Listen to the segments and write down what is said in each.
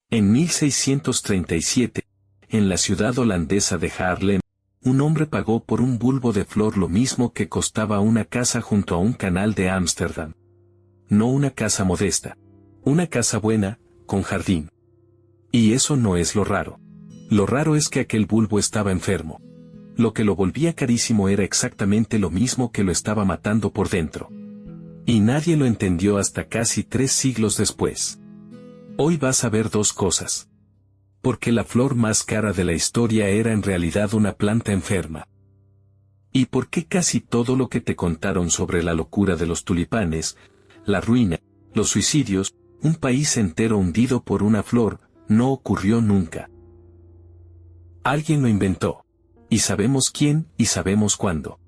En 1637, en la ciudad holandesa de Haarlem, un hombre pagó por un bulbo de flor lo mismo que costaba una casa junto a un canal de Ámsterdam. No una casa modesta. Una casa buena, con jardín. Y eso no es lo raro. Lo raro es que aquel bulbo estaba enfermo. Lo que lo volvía carísimo era exactamente lo mismo que lo estaba matando por dentro. Y nadie lo entendió hasta casi 3 siglos después. Hoy vas a ver dos cosas. Porque la flor más cara de la historia era en realidad una planta enferma. ¿Y por qué casi todo lo que te contaron sobre la locura de los tulipanes, la ruina, los suicidios, un país entero hundido por una flor, no ocurrió nunca? Alguien lo inventó. Y sabemos quién y sabemos cuándo.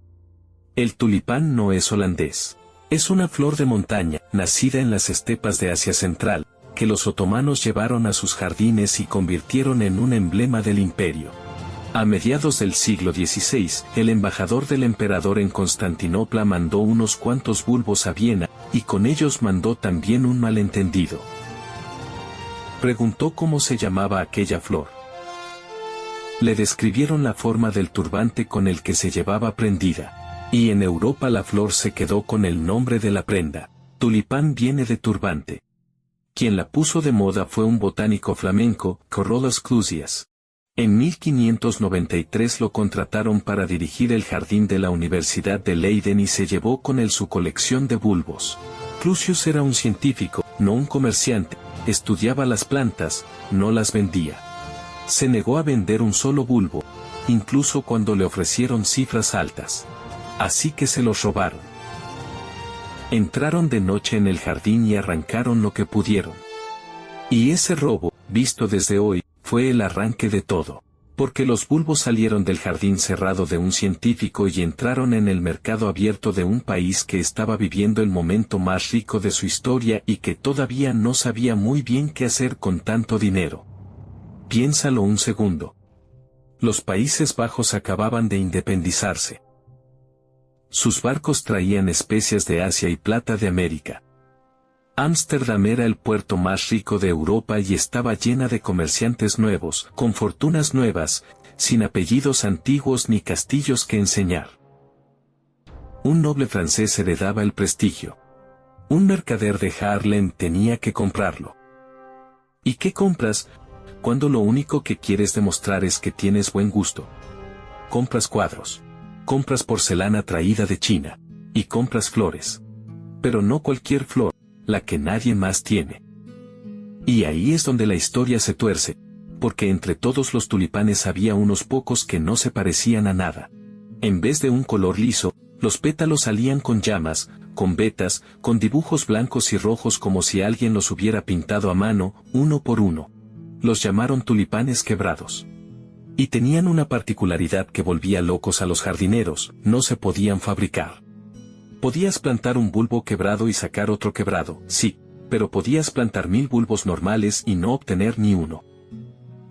El tulipán no es holandés. Es una flor de montaña, nacida en las estepas de Asia Central, que los otomanos llevaron a sus jardines y convirtieron en un emblema del imperio. A mediados del siglo XVI, el embajador del emperador en Constantinopla mandó unos cuantos bulbos a Viena, y con ellos mandó también un malentendido. Preguntó cómo se llamaba aquella flor. Le describieron la forma del turbante con el que se llevaba prendida. Y en Europa la flor se quedó con el nombre de la prenda. Tulipán viene de turbante. Quien la puso de moda fue un botánico flamenco, Carolus Clusius. En 1593 lo contrataron para dirigir el jardín de la Universidad de Leiden y se llevó con él su colección de bulbos. Clusius era un científico, no un comerciante, estudiaba las plantas, no las vendía. Se negó a vender un solo bulbo, incluso cuando le ofrecieron cifras altas. Así que se los robaron. Entraron de noche en el jardín y arrancaron lo que pudieron. Y ese robo, visto desde hoy, fue el arranque de todo. Porque los bulbos salieron del jardín cerrado de un científico y entraron en el mercado abierto de un país que estaba viviendo el momento más rico de su historia y que todavía no sabía muy bien qué hacer con tanto dinero. Piénsalo un segundo. Los Países Bajos acababan de independizarse. Sus barcos traían especias de Asia y plata de América. Ámsterdam era el puerto más rico de Europa y estaba llena de comerciantes nuevos, con fortunas nuevas, sin apellidos antiguos ni castillos que enseñar. Un noble francés heredaba el prestigio. Un mercader de Haarlem tenía que comprarlo. ¿Y qué compras cuando lo único que quieres demostrar es que tienes buen gusto? Compras cuadros. Compras porcelana traída de China. Y compras flores. Pero no cualquier flor, la que nadie más tiene. Y ahí es donde la historia se tuerce, porque entre todos los tulipanes había unos pocos que no se parecían a nada. En vez de un color liso, los pétalos salían con llamas, con vetas, con dibujos blancos y rojos como si alguien los hubiera pintado a mano, uno por uno. Los llamaron tulipanes quebrados. Y tenían una particularidad que volvía locos a los jardineros: no se podían fabricar. Podías plantar un bulbo quebrado y sacar otro quebrado, sí, pero podías plantar 1000 bulbos normales y no obtener ni uno.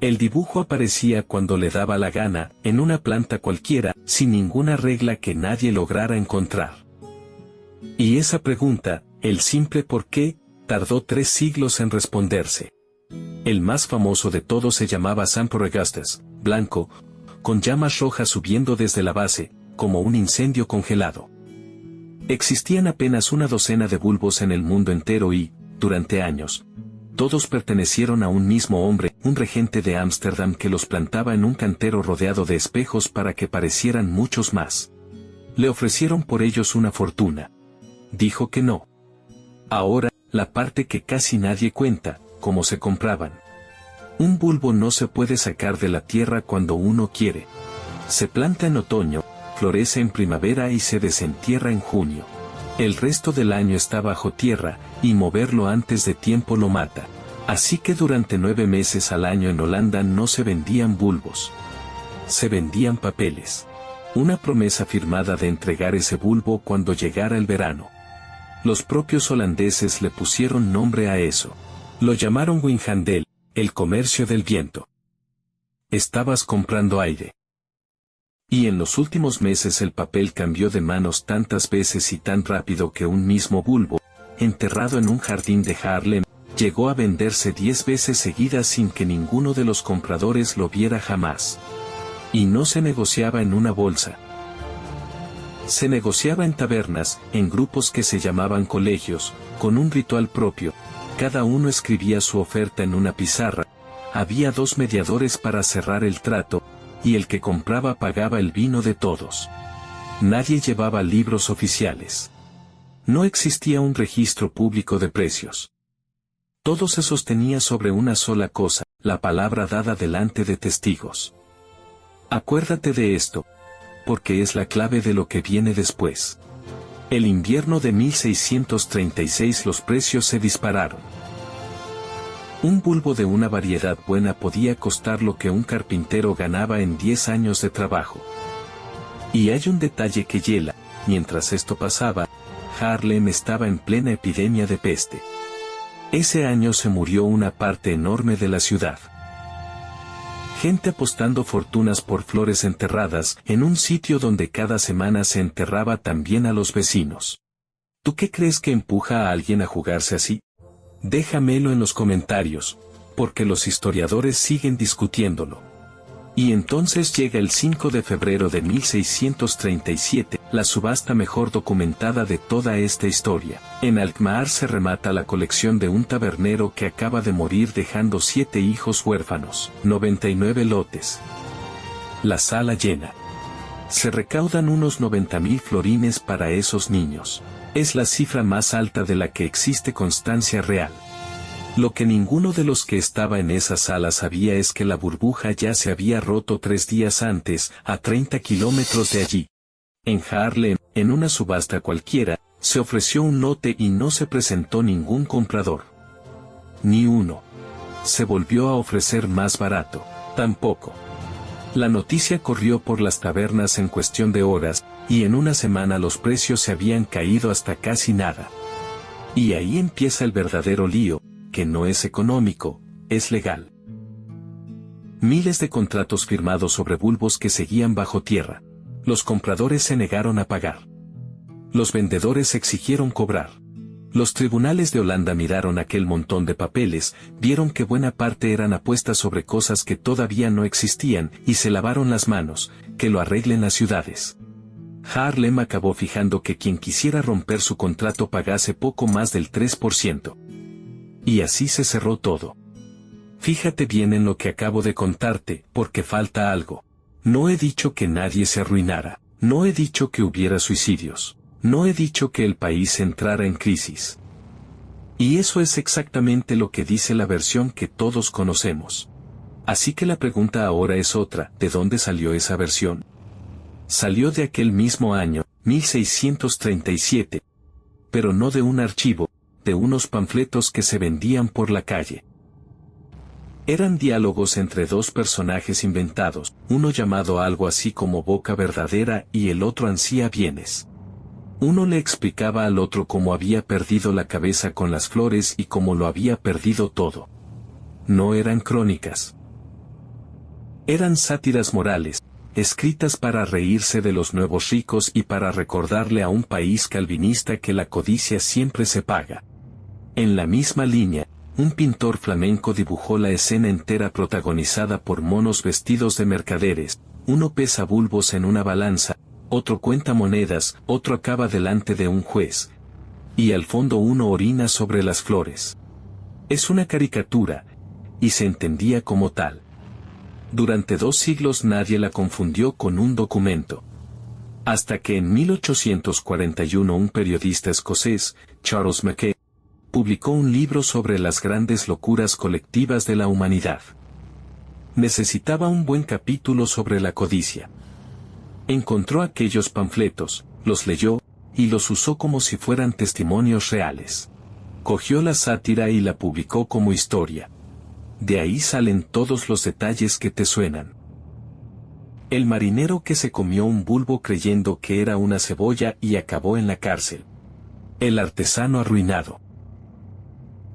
El dibujo aparecía cuando le daba la gana, en una planta cualquiera, sin ninguna regla que nadie lograra encontrar. Y esa pregunta, el simple por qué, tardó 3 siglos en responderse. El más famoso de todos se llamaba Sampo Augustus, blanco, con llamas rojas subiendo desde la base, como un incendio congelado. Existían apenas una docena de bulbos en el mundo entero y, durante años, todos pertenecieron a un mismo hombre, un regente de Ámsterdam que los plantaba en un cantero rodeado de espejos para que parecieran muchos más. Le ofrecieron por ellos una fortuna. Dijo que no. Ahora, la parte que casi nadie cuenta: cómo se compraban. Un bulbo no se puede sacar de la tierra cuando uno quiere. Se planta en otoño, florece en primavera y se desentierra en junio. El resto del año está bajo tierra, y moverlo antes de tiempo lo mata. Así que durante 9 meses al año en Holanda no se vendían bulbos. Se vendían papeles. Una promesa firmada de entregar ese bulbo cuando llegara el verano. Los propios holandeses le pusieron nombre a eso. Lo llamaron windhandel, el comercio del viento. Estabas comprando aire. Y en los últimos meses el papel cambió de manos tantas veces y tan rápido que un mismo bulbo, enterrado en un jardín de Haarlem, llegó a venderse 10 veces seguidas sin que ninguno de los compradores lo viera jamás. Y no se negociaba en una bolsa. Se negociaba en tabernas, en grupos que se llamaban colegios, con un ritual propio. Cada uno escribía su oferta en una pizarra. Había 2 mediadores para cerrar el trato, y el que compraba pagaba el vino de todos. Nadie llevaba libros oficiales. No existía un registro público de precios. Todo se sostenía sobre una sola cosa, la palabra dada delante de testigos. Acuérdate de esto, porque es la clave de lo que viene después. El invierno de 1636 los precios se dispararon. Un bulbo de una variedad buena podía costar lo que un carpintero ganaba en 10 años de trabajo. Y hay un detalle que hiela: mientras esto pasaba, Haarlem estaba en plena epidemia de peste. Ese año se murió una parte enorme de la ciudad. Gente apostando fortunas por flores enterradas en un sitio donde cada semana se enterraba también a los vecinos. ¿Tú qué crees que empuja a alguien a jugarse así? Déjamelo en los comentarios, porque los historiadores siguen discutiéndolo. Y entonces llega el 5 de febrero de 1637, la subasta mejor documentada de toda esta historia. En Alkmaar se remata la colección de un tabernero que acaba de morir dejando 7 hijos huérfanos, 99 lotes. La sala llena. Se recaudan unos 90.000 florines para esos niños. Es la cifra más alta de la que existe constancia real. Lo que ninguno de los que estaba en esa sala sabía es que la burbuja ya se había roto 3 días antes, a 30 kilómetros de allí. En Haarlem, en una subasta cualquiera, se ofreció un lote y no se presentó ningún comprador. Ni uno. Se volvió a ofrecer más barato. Tampoco. La noticia corrió por las tabernas en cuestión de horas, y en una semana los precios se habían caído hasta casi nada. Y ahí empieza el verdadero lío, que no es económico, es legal. Miles de contratos firmados sobre bulbos que seguían bajo tierra. Los compradores se negaron a pagar. Los vendedores exigieron cobrar. Los tribunales de Holanda miraron aquel montón de papeles, vieron que buena parte eran apuestas sobre cosas que todavía no existían, y se lavaron las manos, que lo arreglen las ciudades. Haarlem acabó fijando que quien quisiera romper su contrato pagase poco más del 3%. Y así se cerró todo. Fíjate bien en lo que acabo de contarte, porque falta algo. No he dicho que nadie se arruinara. No he dicho que hubiera suicidios. No he dicho que el país entrara en crisis. Y eso es exactamente lo que dice la versión que todos conocemos. Así que la pregunta ahora es otra: ¿de dónde salió esa versión? Salió de aquel mismo año, 1637. Pero no de un archivo, de unos panfletos que se vendían por la calle. Eran diálogos entre 2 personajes inventados, uno llamado algo así como Boca Verdadera y el otro Ansía Bienes. Uno le explicaba al otro cómo había perdido la cabeza con las flores y cómo lo había perdido todo. No eran crónicas. Eran sátiras morales, escritas para reírse de los nuevos ricos y para recordarle a un país calvinista que la codicia siempre se paga. En la misma línea, un pintor flamenco dibujó la escena entera protagonizada por monos vestidos de mercaderes. Uno pesa bulbos en una balanza, otro cuenta monedas, otro acaba delante de un juez. Y al fondo uno orina sobre las flores. Es una caricatura, y se entendía como tal. Durante 2 siglos nadie la confundió con un documento. Hasta que en 1841 un periodista escocés, Charles Mackay, publicó un libro sobre las grandes locuras colectivas de la humanidad. Necesitaba un buen capítulo sobre la codicia. Encontró aquellos panfletos, los leyó, y los usó como si fueran testimonios reales. Cogió la sátira y la publicó como historia. De ahí salen todos los detalles que te suenan. El marinero que se comió un bulbo creyendo que era una cebolla y acabó en la cárcel. El artesano arruinado.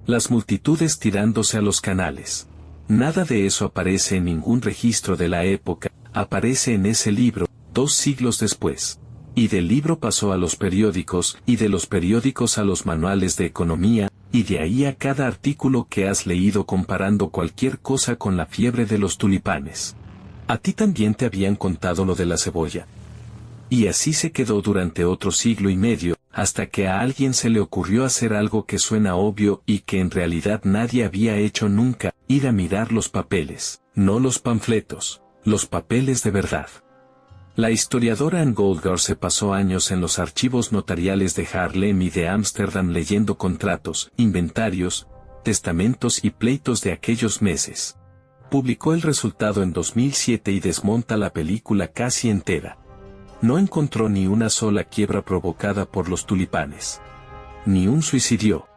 Las multitudes tirándose a los canales. Nada de eso aparece en ningún registro de la época, aparece en ese libro, 2 siglos después. Y del libro pasó a los periódicos, y de los periódicos a los manuales de economía, y de ahí a cada artículo que has leído comparando cualquier cosa con la fiebre de los tulipanes. A ti también te habían contado lo de la cebolla. Y así se quedó durante otro siglo y medio, hasta que a alguien se le ocurrió hacer algo que suena obvio y que en realidad nadie había hecho nunca, ir a mirar los papeles, no los panfletos, los papeles de verdad. La historiadora Anne Goldgar se pasó años en los archivos notariales de Haarlem y de Ámsterdam leyendo contratos, inventarios, testamentos y pleitos de aquellos meses. Publicó el resultado en 2007 y desmonta la película casi entera. No encontró ni una sola quiebra provocada por los tulipanes. Ni un suicidio.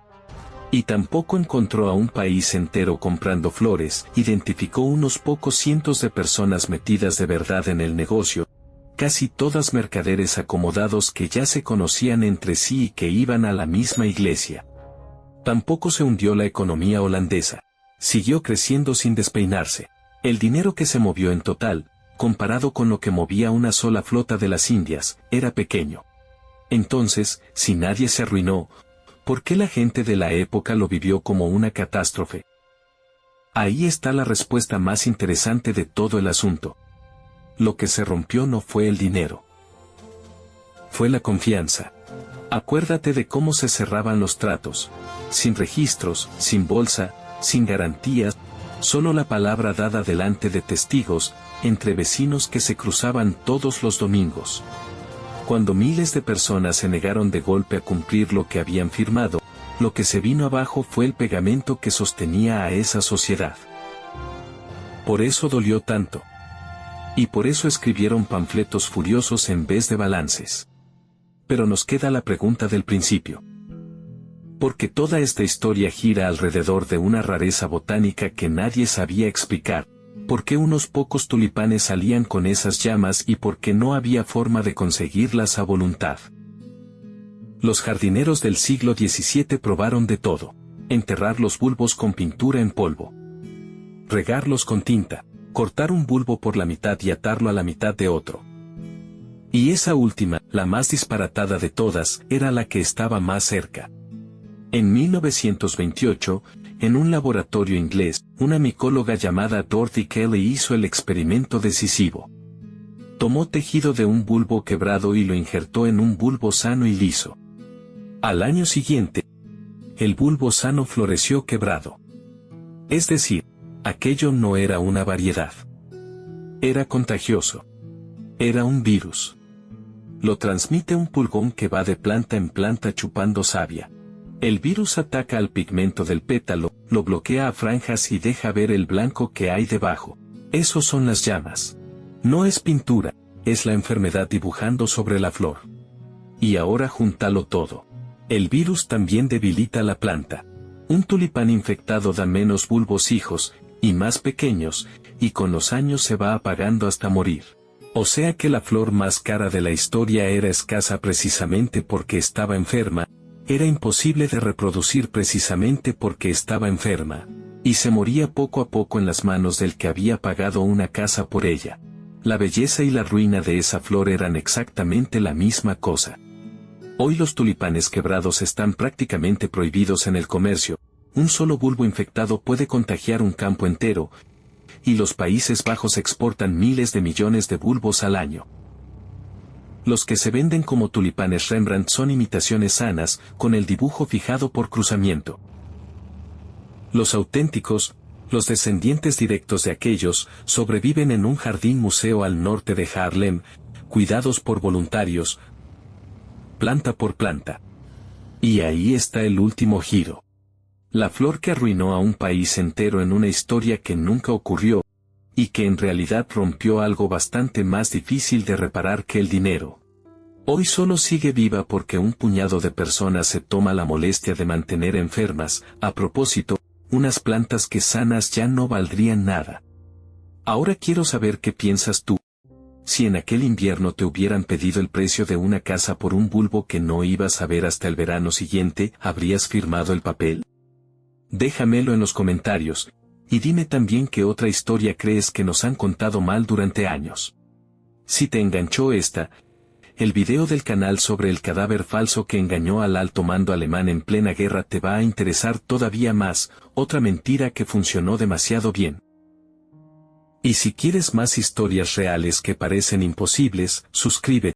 Y tampoco encontró a un país entero comprando flores, identificó unos pocos cientos de personas metidas de verdad en el negocio, casi todas mercaderes acomodados que ya se conocían entre sí y que iban a la misma iglesia. Tampoco se hundió la economía holandesa. Siguió creciendo sin despeinarse. El dinero que se movió en total, comparado con lo que movía una sola flota de las Indias, era pequeño. Entonces, si nadie se arruinó, ¿por qué la gente de la época lo vivió como una catástrofe? Ahí está la respuesta más interesante de todo el asunto. Lo que se rompió no fue el dinero. Fue la confianza. Acuérdate de cómo se cerraban los tratos. Sin registros, sin bolsa, sin garantías, solo la palabra dada delante de testigos, entre vecinos que se cruzaban todos los domingos. Cuando miles de personas se negaron de golpe a cumplir lo que habían firmado, lo que se vino abajo fue el pegamento que sostenía a esa sociedad. Por eso dolió tanto. Y por eso escribieron panfletos furiosos en vez de balances. Pero nos queda la pregunta del principio. Porque toda esta historia gira alrededor de una rareza botánica que nadie sabía explicar. ¿Por qué unos pocos tulipanes salían con esas llamas y por qué no había forma de conseguirlas a voluntad? Los jardineros del siglo XVII probaron de todo. Enterrar los bulbos con pintura en polvo. Regarlos con tinta. Cortar un bulbo por la mitad y atarlo a la mitad de otro. Y esa última, la más disparatada de todas, era la que estaba más cerca. En 1928, en un laboratorio inglés, una micóloga llamada Dorothy Kelly hizo el experimento decisivo. Tomó tejido de un bulbo quebrado y lo injertó en un bulbo sano y liso. Al año siguiente, el bulbo sano floreció quebrado. Es decir, aquello no era una variedad. Era contagioso. Era un virus. Lo transmite un pulgón que va de planta en planta chupando savia. El virus ataca al pigmento del pétalo, lo bloquea a franjas y deja ver el blanco que hay debajo. Esos son las llamas. No es pintura, es la enfermedad dibujando sobre la flor. Y ahora júntalo todo. El virus también debilita la planta. Un tulipán infectado da menos bulbos hijos, y más pequeños, y con los años se va apagando hasta morir. O sea que la flor más cara de la historia era escasa precisamente porque estaba enferma, era imposible de reproducir precisamente porque estaba enferma, y se moría poco a poco en las manos del que había pagado una casa por ella. La belleza y la ruina de esa flor eran exactamente la misma cosa. Hoy los tulipanes quebrados están prácticamente prohibidos en el comercio. Un solo bulbo infectado puede contagiar un campo entero, y los Países Bajos exportan miles de millones de bulbos al año. Los que se venden como tulipanes Rembrandt son imitaciones sanas, con el dibujo fijado por cruzamiento. Los auténticos, los descendientes directos de aquellos, sobreviven en un jardín museo al norte de Haarlem, cuidados por voluntarios, planta por planta. Y ahí está el último giro. La flor que arruinó a un país entero en una historia que nunca ocurrió, y que en realidad rompió algo bastante más difícil de reparar que el dinero. Hoy solo sigue viva porque un puñado de personas se toma la molestia de mantener enfermas, a propósito, unas plantas que sanas ya no valdrían nada. Ahora quiero saber qué piensas tú. Si en aquel invierno te hubieran pedido el precio de una casa por un bulbo que no ibas a ver hasta el verano siguiente, ¿habrías firmado el papel? Déjamelo en los comentarios, y dime también qué otra historia crees que nos han contado mal durante años. Si te enganchó esta, el video del canal sobre el cadáver falso que engañó al alto mando alemán en plena guerra te va a interesar todavía más, otra mentira que funcionó demasiado bien. Y si quieres más historias reales que parecen imposibles, suscríbete.